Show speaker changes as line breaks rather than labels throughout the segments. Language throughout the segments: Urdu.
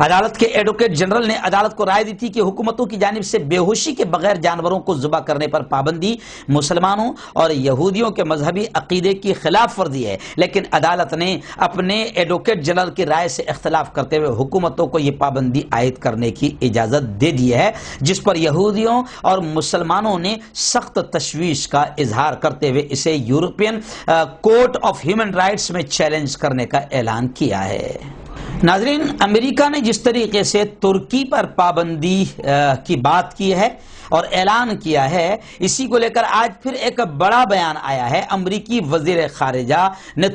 عدالت کے ایڈوکیٹ جنرل نے عدالت کو رائے دی تھی کہ حکومتوں کی جانب سے بے ہوشی کے بغیر جانوروں کو ذبح کرنے پر پابندی مسلمانوں اور یہودیوں کے مذہبی عقیدے کی خلاف ورزی ہے، لیکن عدالت نے اپنے ایڈوکیٹ جنرل کی رائے سے اختلاف کرتے ہوئے حکومتوں کو یہ پابندی عائد کرنے کی اجازت دے دی ہے، جس پر یہودیوں اور مسلمانوں نے سخت تشویش کا اظہار کرتے ہوئے اسے European court of human rights میں چیلنج کرنے کا اعلان کیا ہے۔ ناظرین، امریکہ نے جس طریقے سے ترکی پر پابندی کی بات کی ہے اور اعلان کیا ہے، اسی کو لے کر آج پھر ایک بڑا بیان آیا ہے۔ امریکی وزیر خارجہ نے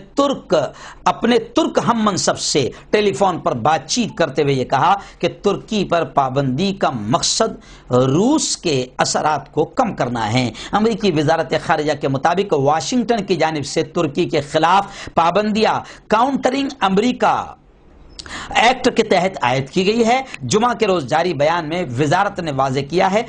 اپنے ترک ہم منصب سے ٹیلی فون پر بات چیت کرتے ہوئے یہ کہا کہ ترکی پر پابندی کا مقصد روس کے اثرات کو کم کرنا ہے۔ امریکی وزارت خارجہ کے مطابق واشنگٹن کی جانب سے ترکی کے خلاف پابندیاں کاؤنٹرنگ امریکہ ایکٹ کے تحت عائد کی گئی ہے۔ جمعہ کے روز جاری بیان میں وزارت نے واضح کیا ہے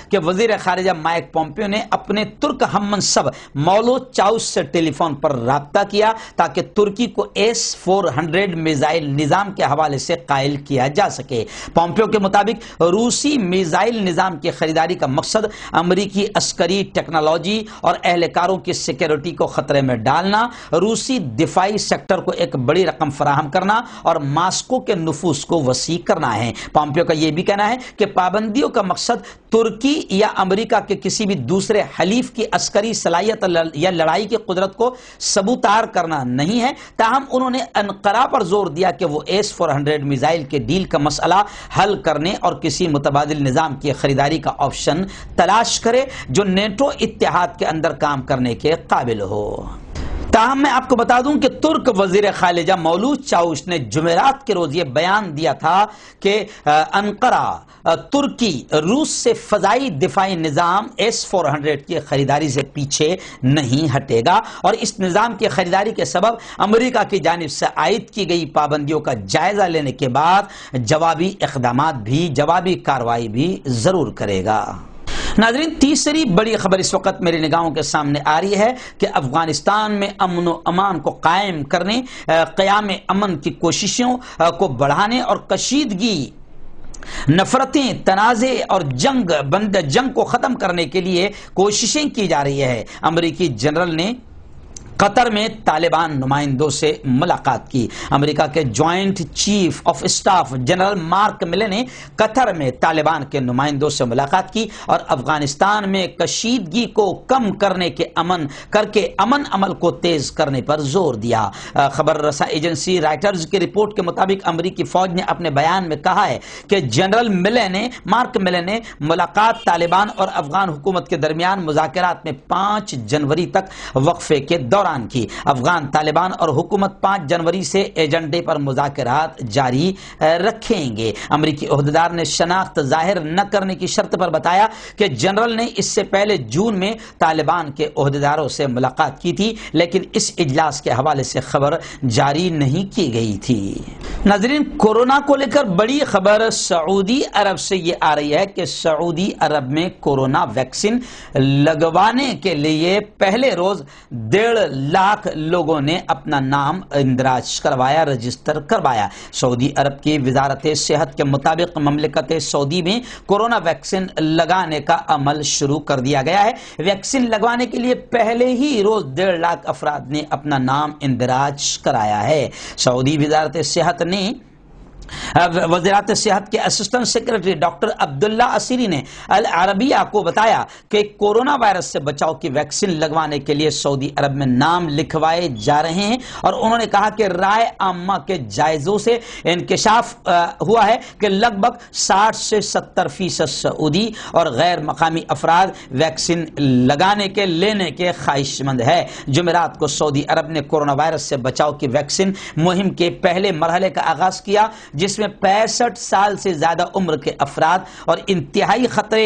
کہ وزیر خارجہ مائک پومپیو نے اپنے ترک ہم منصب مولود چاوش سے ٹیلی فون پر رابطہ کیا تاکہ ترکی کو S-400 میزائل نظام کے حوالے سے قائل کیا جا سکے۔ پومپیو کے مطابق روسی میزائل نظام کی خریداری کا مقصد امریکی عسکری ٹیکنالوجی اور اہلکاروں کی سیکیورٹی کو خطرے میں ڈالنا، روسی دفاعی سیکٹر کو ایک بڑی رقم فراہم کرنا اور ماسکو کے نفوذ کو وسیع کرنا ہے۔ پومپیو کا یہ بھی کہنا ہے کہ پابندیوں کا مقصد ترکی یا امریکہ کے کسی بھی دوسرے حلیف کی عسکری صلاحیت یا لڑائی کی قدرت کو سبوتار کرنا نہیں ہے، تاہم انہوں نے انقرہ پر زور دیا کہ وہ S-400 میزائل کے ڈیل کا مسئلہ حل کرنے اور کسی متبادل نظام کی خریداری کا آپشن تلاش کرے جو نیٹو اتحاد کے اندر کام کرنے کے قابل ہو۔ تاہم میں آپ کو بتا دوں کہ ترک وزیر خارجہ مولود چاوش نے جمعرات کے روز یہ بیان دیا تھا کہ انقرہ ترکی روس سے فضائی دفاعی نظام S-400 کی خریداری سے پیچھے نہیں ہٹے گا اور اس نظام کی خریداری کے سبب امریکہ کی جانب سے عائد کی گئی پابندیوں کا جائزہ لینے کے بعد جوابی اقدامات بھی، جوابی کارروائی بھی ضرور کرے گا۔ ناظرین، تیسری بڑی خبر اس وقت میری نگاہوں کے سامنے آ رہی ہے کہ افغانستان میں امن و امان کو قائم کرنے، قیام امن کی کوششوں کو بڑھانے اور کشیدگی، نفرتیں، تنازع اور جنگ کو ختم کرنے کے لیے کوششیں کی جا رہی ہے۔ امریکی جنرل نے قطر میں طالبان نمائندوں سے ملاقات کی۔ امریکہ کے joint chief of staff general mark ملے نے قطر میں طالبان کے نمائندوں سے ملاقات کی اور افغانستان میں کشیدگی کو کم کرنے کے امن عمل کو تیز کرنے پر زور دیا۔ خبر رساں ایجنسی رائٹرز کی رپورٹ کے مطابق امریکی فوج نے اپنے بیان میں کہا ہے کہ جنرل مارک ملے نے ملاقات طالبان اور افغان حکومت کے درمیان مذاکرات میں 5 جنوری تک وقفے کے دوران کی۔ افغان طالبان اور حکومت 5 جنوری سے ایجنڈے پر مذاکرات جاری رکھیں گے۔ امریکی عہدیدار نے شناخت ظاہر نہ کرنے کی شرط پر بتایا کہ جنرل نے اس سے پہلے جون میں طالبان کے عہدیداروں سے ملاقات کی تھی، لیکن اس اجلاس کے حوالے سے خبر جاری نہیں کی گئی تھی۔ ناظرین، کورونا کو لے کر بڑی خبر سعودی عرب سے یہ آ رہی ہے کہ سعودی عرب میں کورونا ویکسین لگوانے کے لیے پہلے روز 1.5 لاکھ لوگوں نے اپنا نام اندراج کروایا، رجسٹر کروایا۔ سعودی عرب کی وزارت صحت کے مطابق مملکت سعودی میں کورونا ویکسین لگانے کا عمل شروع کر دیا گیا ہے۔ ویکسین لگوانے کے لیے پہلے ہی روز 1.5 لاکھ افراد نے اپنا نام اندراج کرایا ہے۔ سعودی وزارت صحت کے اسسٹنٹ سیکرٹری ڈاکٹر عبداللہ اسیری نے العربیہ کو بتایا کہ کورونا وائرس سے بچاؤ کی ویکسین لگوانے کے لیے سعودی عرب میں نام لکھوائے جا رہے ہیں، اور انہوں نے کہا کہ رائے عامہ کے جائزوں سے انکشاف ہوا ہے کہ لگ بھگ 60 سے 70% سعودی اور غیر مقامی افراد ویکسین لینے کے خواہش مند ہے۔ جمعرات کو سعودی عرب نے کورونا وائرس سے بچاؤ کی ویکسین مہم کے پہلے مرحلے کا آغاز کیا، جس میں 65 سال سے زیادہ عمر کے افراد اور انتہائی خطرے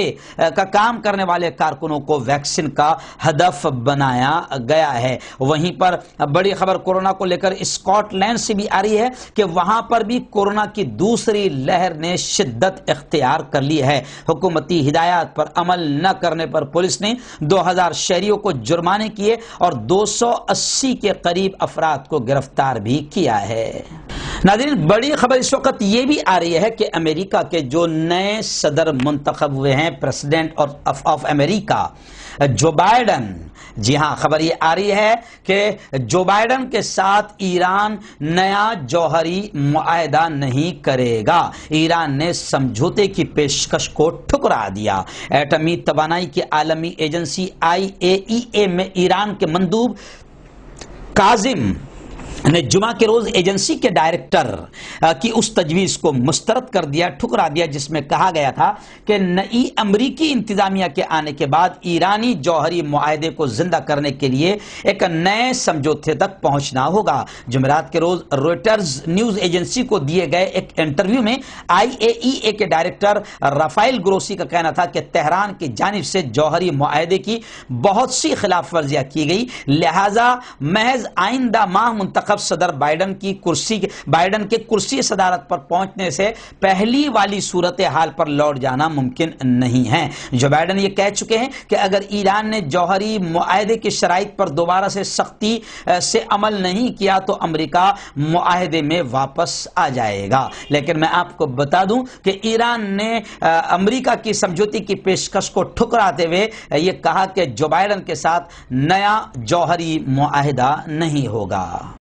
کا کام کرنے والے کارکنوں کو ویکسین کا ہدف بنایا گیا ہے۔ وہیں پر بڑی خبر کورونا کو لے کر اسکاٹ لینڈ سے بھی آ رہی ہے کہ وہاں پر بھی کورونا کی دوسری لہر نے شدت اختیار کر لی ہے۔ حکومتی ہدایات پر عمل نہ کرنے پر پولیس نے 2000 شہریوں کو جرمانے کیے اور 280 کے قریب افراد کو گرفتار بھی کیا ہے۔ ناظرین بڑی خبر اس وقت یہ بھی آ رہی ہے کہ امریکہ کے جو نئے صدر منتخب ہوئے ہیں president of America Joe Biden, جی ہاں خبر یہ آ رہی ہے کہ جو بائیڈن کے ساتھ ایران نیا جوہری معاہدہ نہیں کرے گا۔ ایران نے سمجھوتے کی پیشکش کو ٹھکرا دیا۔ ایٹمی توانائی کی عالمی ایجنسی IAEA میں ایران کے مندوب کاظم نے جمعہ کے روز ایجنسی کے ڈائریکٹر کی اس تجویز کو مسترد کر دیا، ٹھکرا دیا، جس میں کہا گیا تھا کہ نئی امریکی انتظامیہ کے آنے کے بعد ایرانی جوہری معاہدے کو زندہ کرنے کے لیے ایک نئے سمجھوتے تک پہنچنا ہوگا۔ جمعرات کے روز روئٹرز نیوز ایجنسی کو دیے گئے ایک انٹرویو میں IAEA کے ڈائریکٹر رافائل گروسی کا کہنا تھا کہ تہران کی جانب سے جوہری معاہدے کی بہت سی خلاف ورزیاں کی گئی، لہذا محض آئندہ ماہ منتخب صدر بائیڈن کے کرسی صدارت پر پہنچنے سے پہلی والی صورتحال پر لوٹ جانا ممکن نہیں ہے۔ جو بائیڈن یہ کہہ چکے ہیں کہ اگر ایران نے جوہری معاہدے کی شرائط پر دوبارہ سے سختی سے عمل نہیں کیا تو امریکہ معاہدے میں واپس آ جائے گا۔ لیکن میں آپ کو بتا دوں کہ ایران نے امریکہ کی سمجھوتے کی پیشکش کو ٹھکراتے ہوئے یہ کہا کہ جو بائیڈن کے ساتھ نیا جوہری معاہدہ نہیں ہوگا۔